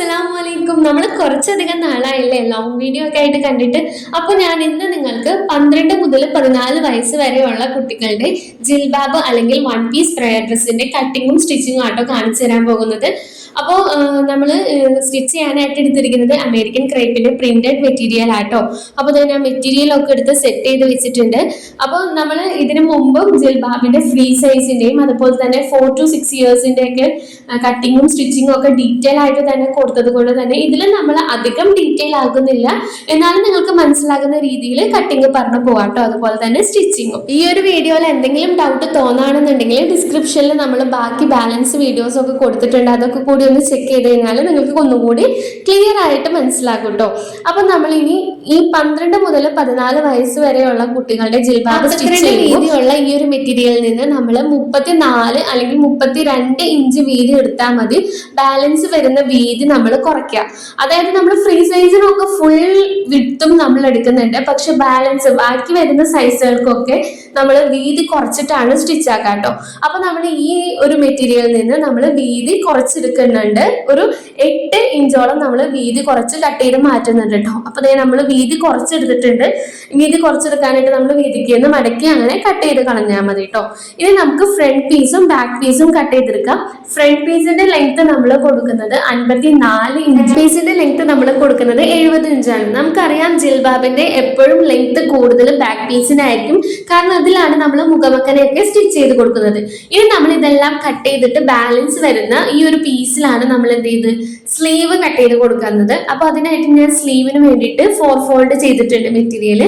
അസ്സലാമലൈക്കും. നമ്മൾ കുറച്ചധികം നാളായില്ലേ ലോങ് വീഡിയോ ഒക്കെ ആയിട്ട് കണ്ടിട്ട്. അപ്പോൾ ഞാൻ ഇന്ന് നിങ്ങൾക്ക് 12 മുതൽ 14 വയസ്സ് വരെയുള്ള കുട്ടികളുടെ ജിൽബാബ് അല്ലെങ്കിൽ വൺ പീസ് പ്രയർ ഡ്രസ്സിന്റെ കട്ടിങ്ങും സ്റ്റിച്ചിങ്ങും ആട്ടോ കാണിച്ചു തരാൻ പോകുന്നത്. അപ്പോൾ നമ്മൾ സ്റ്റിച്ച് ചെയ്യാനായിട്ട് എടുത്തിരിക്കുന്നത് അമേരിക്കൻ ക്രേപ്പിന്റെ പ്രിന്റഡ് മെറ്റീരിയൽ ആട്ടോ. അപ്പോൾ ഞാൻ മെറ്റീരിയൽ ഒക്കെ എടുത്ത് സെറ്റ് ചെയ്ത് വെച്ചിട്ടുണ്ട്. അപ്പോൾ നമ്മൾ ഇതിനു മുമ്പും ജിൽബാബിന്റെ ഫ്രീ സൈസിന്റെയും അതുപോലെ തന്നെ 4 to 6 ഇയേഴ്സിന്റെ ഒക്കെ കട്ടിങ്ങും സ്റ്റിച്ചിങ്ങും ഒക്കെ ഡീറ്റെയിൽ ആയിട്ട് തന്നെ കൊടുത്തത് കൊണ്ട് തന്നെ ഇതിൽ നമ്മൾ അധികം ഡീറ്റെയിൽ ആകുന്നില്ല. എന്നാലും നിങ്ങൾക്ക് മനസ്സിലാകുന്ന രീതിയിൽ കട്ടിങ് പറഞ്ഞു പോവാട്ടോ, അതുപോലെ തന്നെ സ്റ്റിച്ചിങ്ങും. ഈ ഒരു വീഡിയോയിൽ എന്തെങ്കിലും ഡൗട്ട് തോന്നുകയാണെന്നുണ്ടെങ്കിൽ ഡിസ്ക്രിപ്ഷനിൽ നമ്മൾ ബാക്കി ബാലൻസ് വീഡിയോസ് ഒക്കെ കൊടുത്തിട്ടുണ്ട്. അതൊക്കെ കൂടി ഒന്ന് ചെക്ക് ചെയ്ത് കഴിഞ്ഞാൽ നിങ്ങൾക്ക് ഒന്നുകൂടി ക്ലിയർ ആയിട്ട് മനസ്സിലാകും കേട്ടോ. അപ്പൊ നമ്മൾ ഇനി ഈ 12 മുതൽ 14 വയസ്സ് വരെയുള്ള കുട്ടികളുടെ ജിൽബാബ് സ്റ്റിച്ച് വീതിയുള്ള ഈ ഒരു മെറ്റീരിയലിൽ നിന്ന് നമ്മൾ 34 അല്ലെങ്കിൽ 32 ഇഞ്ച് വീതി എടുത്താൽ മതി. ബാലൻസ് വരുന്ന വീതി നമ്മൾ കുറയ്ക്കുക. അതായത് നമ്മൾ ഫ്രീ സൈസിനൊക്കെ ഫുൾ വിഡ്ത്തും നമ്മൾ എടുക്കുന്നുണ്ട്, പക്ഷെ ബാലൻസ് ബാക്കി വരുന്ന സൈസുകൾക്കൊക്കെ നമ്മൾ വീതി കുറച്ചിട്ടാണ് സ്റ്റിച്ച് ആക്കുക കേട്ടോ. അപ്പൊ നമ്മൾ ഈ ഒരു മെറ്റീരിയലിൽ നിന്ന് നമ്മൾ വീതി കുറച്ചെടുക്കുന്നുണ്ട്. ഒരു 8 ഇഞ്ചോളം നമ്മൾ വീതി കുറച്ച് കട്ട് ചെയ്ത് മാറ്റുന്നുണ്ട് കേട്ടോ. അപ്പൊ നമ്മൾ വീതി കുറച്ചെടുത്തിട്ടുണ്ട്. വീതി കുറച്ചെടുക്കാനായിട്ട് നമ്മൾ വീതിക്ക് മടക്കി അങ്ങനെ കട്ട് ചെയ്ത് കളഞ്ഞാൽ മതി കേട്ടോ. ഇനി നമുക്ക് ഫ്രണ്ട് പീസും ബാക്ക് പീസും കട്ട് ചെയ്തെടുക്കാം. ഫ്രണ്ട് പീസിന്റെ ലെങ്ത് നമ്മൾ കൊടുക്കുന്നത് 54 ഇഞ്ച്, പീസിന്റെ ലെങ്ത് നമ്മൾ കൊടുക്കുന്നത് 70 ഇഞ്ചാണ്. നമുക്കറിയാം ജിൽബാബിന്റെ എപ്പോഴും ലെങ്ത് കൂടുതൽ ബാക്ക് പീസിനായിരിക്കും, കാരണം അതിലാണ് നമ്മൾ മുഖമക്കനെയൊക്കെ സ്റ്റിച്ച് ചെയ്ത് കൊടുക്കുന്നത്. ഇനി നമ്മൾ ഇതെല്ലാം കട്ട് ചെയ്തിട്ട് ബാലൻസ് വരുന്ന ഈ ഒരു പീസിലാണ് നമ്മൾ എന്ത് ചെയ്ത് സ്ലീവ് കട്ട് ചെയ്ത് കൊടുക്കുന്നത്. അപ്പൊ അതിനായിട്ട് ഞാൻ സ്ലീവിന് വേണ്ടിയിട്ട് 4 ഫോൾഡ് ചെയ്തിട്ടുണ്ട്. മെറ്റീരിയൽ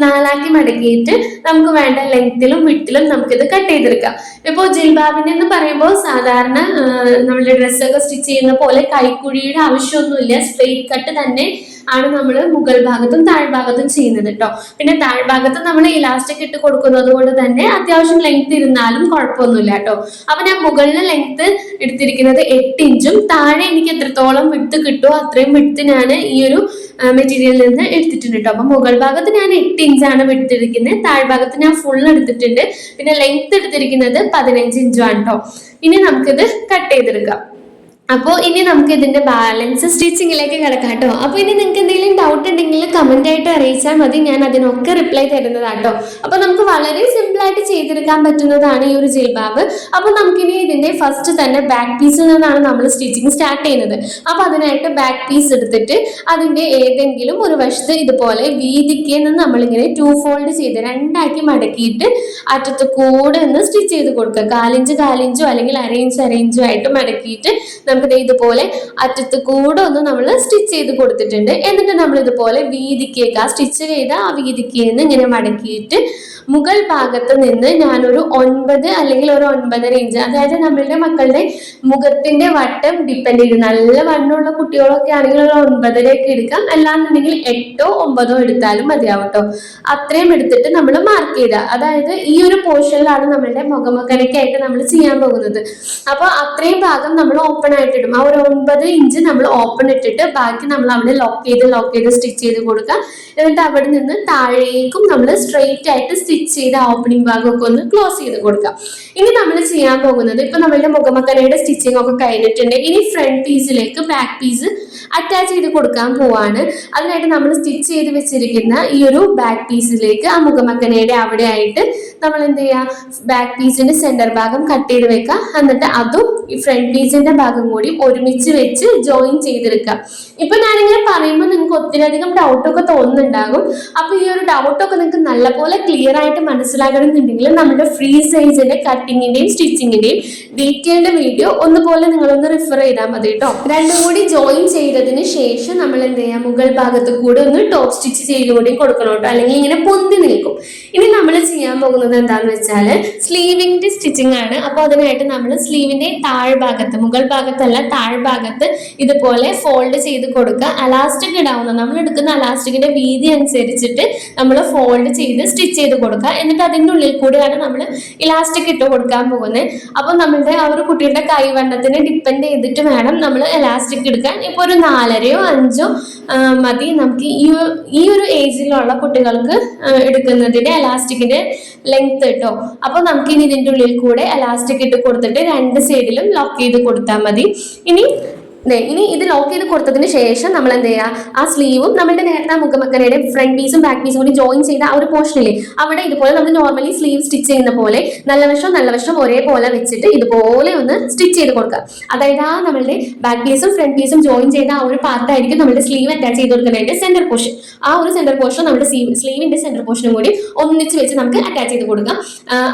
4 മടക്കിയിട്ട് നമുക്ക് വേണ്ട ലെങ്ത്തിലും വിട്ടിലും നമുക്കിത് കട്ട് ചെയ്തെടുക്കാം. ഇപ്പോ ജിൽബാബിന്റെ എന്ന് പറയുമ്പോൾ സാധാരണ നമ്മളുടെ ഡ്രസ്സൊക്കെ സ്റ്റിച്ച് ചെയ്യുന്ന പോലെ കൈക്കുഴിയുടെ ആവശ്യമൊന്നുമില്ല. സ്ട്രെയിറ്റ് കട്ട് തന്നെ ആണ് നമ്മൾ മുകൾ ഭാഗത്തും താഴ്ഭാഗത്തും ചെയ്യുന്നത് കേട്ടോ. പിന്നെ താഴ്ഭാഗത്ത് നമ്മൾ ഇലാസ്റ്റിക് ഇട്ട് കൊടുക്കുന്നത് കൊണ്ട് തന്നെ അത്യാവശ്യം ലെങ്ത് ഇരുന്നാലും കുഴപ്പമൊന്നുമില്ല കേട്ടോ. അപ്പൊ ഞാൻ മുകളിലെ ലെങ്ത് എടുത്തിരിക്കുന്നത് 8 ഇഞ്ചും താഴെ എനിക്ക് എത്രത്തോളം വിട്ട് കിട്ടുമോ അത്രയും വിട്ട് ഞാൻ ഈ ഒരു മെറ്റീരിയലിൽ നിന്ന് എടുത്തിട്ടുണ്ട് കേട്ടോ. അപ്പൊ മുകൾ ഭാഗത്ത് ഞാൻ 8 ഇഞ്ചാണ് എടുത്തിരിക്കുന്നത്, താഴ്ഭാഗത്ത് ഞാൻ ഫുൾ എടുത്തിട്ടുണ്ട്. പിന്നെ ലെങ്ത് എടുത്തിരിക്കുന്നത് 15 ഇഞ്ചാണ് കേട്ടോ. ഇനി നമുക്കിത് കട്ട് ചെയ്തെടുക്കാം. അപ്പോൾ ഇനി നമുക്ക് ഇതിന്റെ ബാലൻസ് സ്റ്റിച്ചിങ്ങിലേക്ക് കിടക്കാം കേട്ടോ. അപ്പോൾ ഇനി നിങ്ങൾക്ക് എന്തെങ്കിലും ഡൗട്ട് ഉണ്ടെങ്കിൽ കമന്റ് ആയിട്ട് അറിയിച്ചാൽ മതി, ഞാൻ അതിനൊക്കെ റിപ്ലൈ തരുന്നതാട്ടോ. അപ്പൊ നമുക്ക് വളരെ സിമ്പിൾ ആയിട്ട് ചെയ്തെടുക്കാൻ പറ്റുന്നതാണ് ഈ ഒരു ജിൽബാബ്. അപ്പൊ നമുക്കിനി ഇതിന്റെ ഫസ്റ്റ് തന്നെ ബാക്ക് പീസിൽ നിന്നാണ് നമ്മൾ സ്റ്റിച്ചിങ് സ്റ്റാർട്ട് ചെയ്യുന്നത്. അപ്പൊ അതിനായിട്ട് ബാക്ക് പീസ് എടുത്തിട്ട് അതിന്റെ ഏതെങ്കിലും ഒരു വശത്ത് ഇതുപോലെ വീതിക്ക് നമ്മളിങ്ങനെ 2 ഫോൾഡ് ചെയ്ത് 2 മടക്കിയിട്ട് അറ്റത്ത് കൂടെ ഒന്ന് സ്റ്റിച്ച് ചെയ്ത് കൊടുക്കുക. 4 ഇഞ്ചോ അല്ലെങ്കിൽ 1 ഇഞ്ചോ ആയിട്ട് മടക്കിയിട്ട് നമുക്ക് ഇതുപോലെ അറ്റത്ത് കൂടെ ഒന്ന് നമ്മൾ സ്റ്റിച്ച് ചെയ്ത് കൊടുത്തിട്ടുണ്ട്. എന്നിട്ട് നമ്മൾ ഇതുപോലെ വീതിക്കേക്ക് സ്റ്റിച്ച് ചെയ്ത ആ വീതിക്കേന്ന് ഇങ്ങനെ മടക്കിയിട്ട് മുകൾ ഭാഗത്ത് നിന്ന് ഞാനൊരു 9 അല്ലെങ്കിൽ ഒരു 9.5 ഇഞ്ച്, അതായത് നമ്മളുടെ മക്കളുടെ മുഖത്തിന്റെ വട്ടം ഡിപ്പെൻഡ് ചെയ്ത് നല്ല വണ്ണമുള്ള കുട്ടികളൊക്കെ ആണെങ്കിൽ ഒരു 9.5 ഒക്കെ എടുക്കാം, അല്ലാന്നുണ്ടെങ്കിൽ 8 or 9 എടുത്താലും മതിയാവും കേട്ടോ. അത്രയും എടുത്തിട്ട് നമ്മൾ മാർക്ക് ചെയ്ത, അതായത് ഈ ഒരു പോർഷനിലാണ് നമ്മളുടെ മുഖമക്കനയ്ക്കായിട്ട് നമ്മൾ ചെയ്യാൻ പോകുന്നത്. അപ്പൊ അത്രയും ഭാഗം നമ്മൾ ഓപ്പൺ ആയിട്ട് ഇടും. ആ ഒരു 9 ഇഞ്ച് നമ്മൾ ഓപ്പൺ ഇട്ടിട്ട് ബാക്കി നമ്മൾ അവിടെ ലോക്ക് ചെയ്ത് സ്റ്റിച്ച് ചെയ്ത് കൊടുക്കാം. എന്നിട്ട് അവിടെ നിന്ന് താഴേക്കും നമ്മൾ സ്ട്രെയിറ്റ് ആയിട്ട് സ്റ്റിച്ച് ചെയ്ത് ആ ഓപ്പണിംഗ് ഭാഗമൊക്കെ ഒന്ന് ക്ലോസ് ചെയ്ത് കൊടുക്കാം. ഇനി നമ്മൾ ചെയ്യാൻ പോകുന്നത്, ഇപ്പൊ നമ്മളുടെ മുഖമക്കനയുടെ സ്റ്റിച്ചിങ് ഒക്കെ കഴിഞ്ഞിട്ടുണ്ട്. ഇനി ഫ്രണ്ട് പീസിലേക്ക് ബാക്ക് പീസ് അറ്റാച്ച് ചെയ്ത് കൊടുക്കാൻ പോവാണ്. അതിനായിട്ട് നമ്മൾ സ്റ്റിച്ച് ചെയ്ത് വെച്ചിരിക്കുന്ന ഈ ഒരു ബാക്ക് പീസിലേക്ക് ആ മുഖമക്കനയുടെ അവിടെ ആയിട്ട് നമ്മൾ എന്ത് ചെയ്യാം, ബാക്ക് പീസിന്റെ സെന്റർ ഭാഗം കട്ട് ചെയ്ത് വെക്കാം. എന്നിട്ട് അതും ഈ ഫ്രണ്ട് പീസിന്റെ ഭാഗം കൂടി ഒരുമിച്ച് വെച്ച് ജോയിൻ ചെയ്തെടുക്കാം. ഇപ്പൊ ഞാനിങ്ങനെ പറയുമ്പോൾ നിങ്ങൾക്ക് ഒത്തിരി അധികം ഡൗട്ടൊക്കെ തോന്നുന്നുണ്ടാകും. അപ്പൊ ഈ ഒരു ഡൗട്ടൊക്കെ നിങ്ങൾക്ക് നല്ലപോലെ ക്ലിയർ ആയിട്ട് മനസ്സിലാകണമെന്നുണ്ടെങ്കിൽ നമ്മുടെ ഫ്രീ സൈസിന്റെ കട്ടിങ്ങിന്റെയും സ്റ്റിച്ചിങ്ങിന്റെയും ഡീറ്റെയിൽഡ് വീഡിയോ ഒന്നുപോലെ നിങ്ങളൊന്ന് റിഫർ ചെയ്താൽ മതി കേട്ടോ. രണ്ടും കൂടി ജോയിൻ ചെയ്തതിന് ശേഷം നമ്മൾ എന്ത് ചെയ്യാം, മുകൾ ഭാഗത്ത് കൂടി ഒന്ന് ടോപ്പ് സ്റ്റിച്ച് ചെയ്ത് കൂടി കൊടുക്കണം കേട്ടോ, അല്ലെങ്കിൽ ഇങ്ങനെ പൊന്തി നിൽക്കും. ഇനി നമ്മൾ ചെയ്യാൻ പോകുന്നത് എന്താന്ന് വെച്ചാൽ സ്ലീവിന്റെ സ്റ്റിച്ചിങ് ആണ്. അപ്പൊ അതിനായിട്ട് നമ്മൾ സ്ലീവിന്റെ താഴ്ഭാഗത്ത്, മുകൾ ഭാഗത്തല്ല താഴ്ഭാഗത്ത് ഇതുപോലെ ഫോൾഡ് ചെയ്ത് കൊടുക്കുക. അലാസ്റ്റിക് ഇടാവുന്ന, നമ്മൾ എടുക്കുന്ന അലാസ്റ്റിക്കിന്റെ വീതി അനുസരിച്ചിട്ട് നമ്മൾ ഫോൾഡ് ചെയ്ത് സ്റ്റിച്ച് ചെയ്ത് കൊടുക്കുക. എന്നിട്ട് അതിൻ്റെ ഉള്ളിൽ കൂടിയാണ് നമ്മൾ ഇലാസ്റ്റിക് ഇട്ട് കൊടുക്കാൻ പോകുന്നത്. അപ്പൊ നമ്മളുടെ ആ ഒരു കുട്ടിയുടെ കൈവണ്ണത്തിന് ഡിപ്പെൻഡ് ചെയ്തിട്ട് വേണം നമ്മൾ എലാസ്റ്റിക് എടുക്കാൻ. ഇപ്പൊ ഒരു 4 or 5 മതി നമുക്ക് ഈ ഒരു ഏജിലുള്ള കുട്ടികൾക്ക് എടുക്കുന്നതിന്റെ എലാസ്റ്റിക്കിന്റെ ലെങ്ത് കേട്ടോ. അപ്പൊ നമുക്ക് ഇനി ഇതിന്റെ ഉള്ളിൽ കൂടെ എലാസ്റ്റിക് ഇട്ട് കൊടുത്തിട്ട് 2 സൈഡിലും ലോക്ക് ചെയ്ത് കൊടുത്താൽ മതി. ഇനി ഇനി ഇത് ലോക്ക് ചെയ്ത് കൊടുത്തതിന് ശേഷം നമ്മൾ എന്ത് ചെയ്യുക, ആ സ്ലീവും നമ്മുടെ നേരത്തെ മുഖമക്കരയുടെ ഫ്രണ്ട് പീസും ബാക്ക് പീസും കൂടി ജോയിൻ ചെയ്ത ആ ഒരു പോർഷനില്ലേ അവിടെ ഇതുപോലെ നമ്മൾ നോർമലി സ്ലീവ് സ്റ്റിച്ച് ചെയ്യുന്ന പോലെ നല്ല വശം ഒരേപോലെ വെച്ചിട്ട് ഇതുപോലെ ഒന്ന് സ്റ്റിച്ച് ചെയ്ത് കൊടുക്കുക. അതായത് ആ നമ്മളുടെ ബാക്ക് പീസും ഫ്രണ്ട് പീസും ജോയിൻ ചെയ്ത ആ ഒരു പാർട്ടായിരിക്കും നമ്മുടെ സ്ലീവ് അറ്റാച്ച് ചെയ്ത് കൊടുക്കുന്നതിന്റെ സെന്റർ പോർഷൻ. ആ ഒരു സെന്റർ പോർഷൻ നമ്മുടെ സ്ലീവിന്റെ സെന്റർ പോർഷനും കൂടി ഒന്നിച്ച് വെച്ച് നമുക്ക് അറ്റാച്ച് ചെയ്ത് കൊടുക്കാം.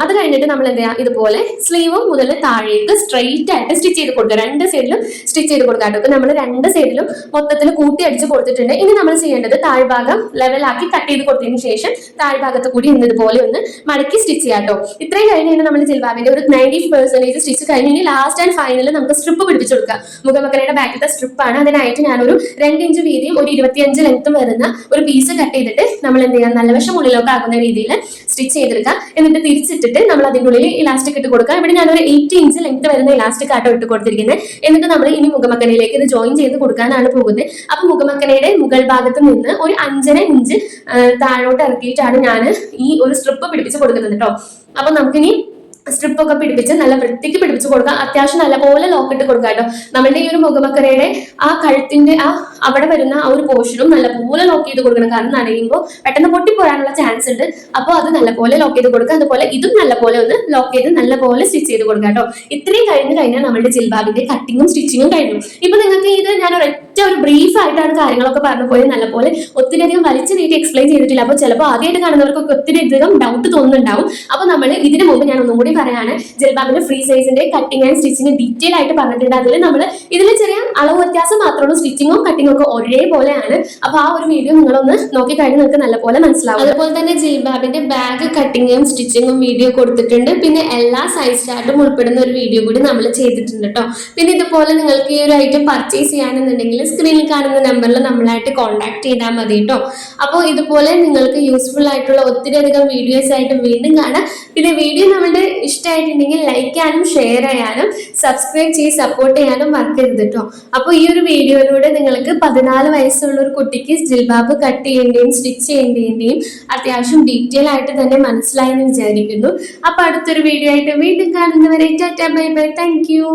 അത് കഴിഞ്ഞിട്ട് നമ്മൾ എന്ത് ചെയ്യുക, ഇതുപോലെ സ്ലീവും മുതൽ താഴേക്ക് സ്ട്രെയിറ്റ് ആയിട്ട് സ്റ്റിച്ച് ചെയ്ത് കൊടുക്കുക. രണ്ട് സൈഡിലും സ്റ്റിച്ച് ചെയ്ത് കൊടുക്കുക. ഇപ്പൊ നമ്മൾ രണ്ട് സൈഡിലും മൊത്തത്തിൽ കൂട്ടി അടിച്ച് കൊടുത്തിട്ടുണ്ട്. ഇനി നമ്മൾ ചെയ്യേണ്ടത് താഴ്ഭാഗം ലെവലാക്കി കട്ട് ചെയ്ത് കൊടുത്തതിന് ശേഷം താഴ്ഭാഗത്ത് കൂടി ഇതുപോലെ ഒന്ന് മടക്കി സ്റ്റിച്ച് ചെയ്യാം കേട്ടോ. ഇത്രയും കഴിഞ്ഞ് നമ്മൾ ജിൽബാബിന്റെ ഒരു 90% സ്റ്റിച്ച് കഴിഞ്ഞ് ഇനി ലാസ്റ്റ് ആൻഡ് ഫൈനൽ നമുക്ക് സ്ട്രിപ്പ് പിടിപ്പിച്ചു കൊടുക്കാം. മുഖമക്കരയുടെ ബാക്കിലത്തെ സ്ട്രിപ്പാണ്. അതിനായിട്ട് ഞാനൊരു 2 ഇഞ്ച് വീതിയും ഒരു 25 ലെങ്ത്തും വരുന്ന ഒരു പീസ് കട്ട് ചെയ്തിട്ട് നമ്മൾ എന്ത് ചെയ്യാം, നല്ല വശം ഉള്ളിലൊക്കെ ആകുന്ന രീതിയിൽ സ്റ്റിച്ച് ചെയ്തെടുക്കാം. എന്നിട്ട് തിരിച്ചിട്ടിട്ട് നമ്മൾ അതിൻ്റെ ഉള്ളിൽ ഇലാസ്റ്റിക് ഇട്ട് കൊടുക്കാം. ഇവിടെ ഞാനൊരു 80 ഇഞ്ച് ലെങ്ത് വരുന്ന ഇലാസ്റ്റിക് ആട്ടോ ഇട്ട് കൊടുത്തിരിക്കുന്നത്. എന്നിട്ട് നമ്മൾ ഇനി മുഖമക്കനയിലേക്ക് ഇത് ജോയിൻ ചെയ്ത് കൊടുക്കാനാണ് പോകുന്നത്. അപ്പൊ മുഖമക്കനയുടെ മുകൾ ഭാഗത്ത് നിന്ന് ഒരു 5.5 ഇഞ്ച് താഴോട്ട് ഇറക്കിയിട്ടാണ് ഞാൻ ഈ ഒരു സ്ട്രിപ്പ് പിടിപ്പിച്ച് കൊടുക്കുന്നത് കേട്ടോ. അപ്പൊ നമുക്കിനി സ്ട്രിപ്പ് ഒക്കെ പിടിപ്പിച്ച് നല്ല വൃത്തിക്ക് പിടിപ്പിച്ച് കൊടുക്കാം. അത്യാവശ്യം നല്ലപോലെ ലോക്കിട്ട് കൊടുക്കാം കേട്ടോ. നമ്മളുടെ ഈ ഒരു മുഖമക്കരയുടെ ആ കഴുത്തിന്റെ അവിടെ വരുന്ന ആ ഒരു പോർഷനും നല്ലപോലെ ലോക്ക് ചെയ്ത് കൊടുക്കണം. കാരണം നനയുമ്പോൾ പെട്ടെന്ന് പൊട്ടിപ്പോരാനുള്ള ചാൻസ് ഉണ്ട്. അപ്പോൾ അത് നല്ലപോലെ ലോക്ക് ചെയ്ത് കൊടുക്കുക. അതുപോലെ ഇതും നല്ലപോലെ ഒന്ന് ലോക്ക് ചെയ്ത് നല്ലപോലെ സ്റ്റിച്ച് ചെയ്ത് കൊടുക്കാം കേട്ടോ. ഇത്രയും കഴിഞ്ഞാൽ നമ്മുടെ ജിൽബാബിന്റെ കട്ടിങ്ങും സ്റ്റിച്ചിങ്ങും കഴിഞ്ഞു. ഇപ്പൊ നിങ്ങൾക്ക് ഇത് ഞാൻ ഒരൊറ്റ ഒരു ബ്രീഫ് ആയിട്ടാണ് കാര്യങ്ങളൊക്കെ പറഞ്ഞു പോയത്. നല്ലപോലെ ഒത്തിരി അധികം വലിച്ചു നീട്ടി എക്സ്പ്ലെയിൻ ചെയ്തിട്ടില്ല. അപ്പോൾ ചിലപ്പോൾ ആദ്യമായിട്ട് കാണുന്നവർക്കൊക്കെ ഒത്തിരി അധികം ഡൗട്ട് തോന്നുന്നുണ്ടാവും. അപ്പൊ നമ്മൾ ഇതിനു മുമ്പ് ഞാൻ ഒന്നും കൂടി പറയാണ്, ജിൽബാബിന്റെ ഫ്രീ സൈസിന്റെ കട്ടിങ് ആൻഡ് സ്റ്റിച്ചിങ് ഡീറ്റെയിൽ ആയിട്ട് പറഞ്ഞിട്ടുണ്ട്. ഇതിൽ ചെറിയ അളവ് വ്യത്യാസം മാത്രമേ ഉള്ളൂ. സ്റ്റിച്ചിങ്ങും കട്ടിങ്ങും ഒക്കെ ഒരേപോലെയാണ്. അപ്പൊ ആ ഒരു വീഡിയോ നിങ്ങളൊന്ന് നോക്കിക്കഴിഞ്ഞാൽ നിങ്ങൾക്ക് നല്ലപോലെ മനസ്സിലാവും. അതുപോലെ തന്നെ ജിൽബാബിന്റെ ബാഗ് കട്ടിങ്ങും സ്റ്റിച്ചിങ്ങും വീഡിയോ കൊടുത്തിട്ടുണ്ട്. പിന്നെ എല്ലാ സൈസ് ചാർട്ടും ഉൾപ്പെടുന്ന ഒരു വീഡിയോ കൂടി നമ്മൾ ചെയ്തിട്ടുണ്ട് കേട്ടോ. പിന്നെ ഇതുപോലെ നിങ്ങൾക്ക് ഈ ഒരു ഐറ്റം പർച്ചേസ് ചെയ്യാനെന്നുണ്ടെങ്കിൽ സ്ക്രീനിൽ കാണുന്ന നമ്പറിൽ നമ്മളായിട്ട് കോൺടാക്ട് ചെയ്താൽ മതി കേട്ടോ. അപ്പോൾ ഇതുപോലെ നിങ്ങൾക്ക് യൂസ്ഫുൾ ആയിട്ടുള്ള ഒത്തിരി അധികം വീഡിയോസ് ആയിട്ട് വീണ്ടും കാണാം. പിന്നെ വീഡിയോ നമ്മളുടെ ഇഷ്ടമായിട്ടുണ്ടെങ്കിൽ ലൈക്ക് ചെയ്യാനും ഷെയർ ചെയ്യാനും സബ്സ്ക്രൈബ് ചെയ്ത് സപ്പോർട്ട് ചെയ്യാനും മറക്കരുത് കേട്ടോ. അപ്പോൾ ഈ ഒരു വീഡിയോയിലൂടെ നിങ്ങൾക്ക് 14 വയസ്സുള്ള ഒരു കുട്ടിക്ക് ജിൽബാബ് കട്ട് ചെയ്യേണ്ടയും സ്റ്റിച്ച് ചെയ്യേണ്ടതിന്റെയും അത്യാവശ്യം ഡീറ്റെയിൽ ആയിട്ട് തന്നെ മനസ്സിലായെന്ന് വിചാരിക്കുന്നു. അപ്പൊ അടുത്തൊരു വീഡിയോ ആയിട്ട് വീണ്ടും കാണുന്നവരെ tata bye bye. Thank you.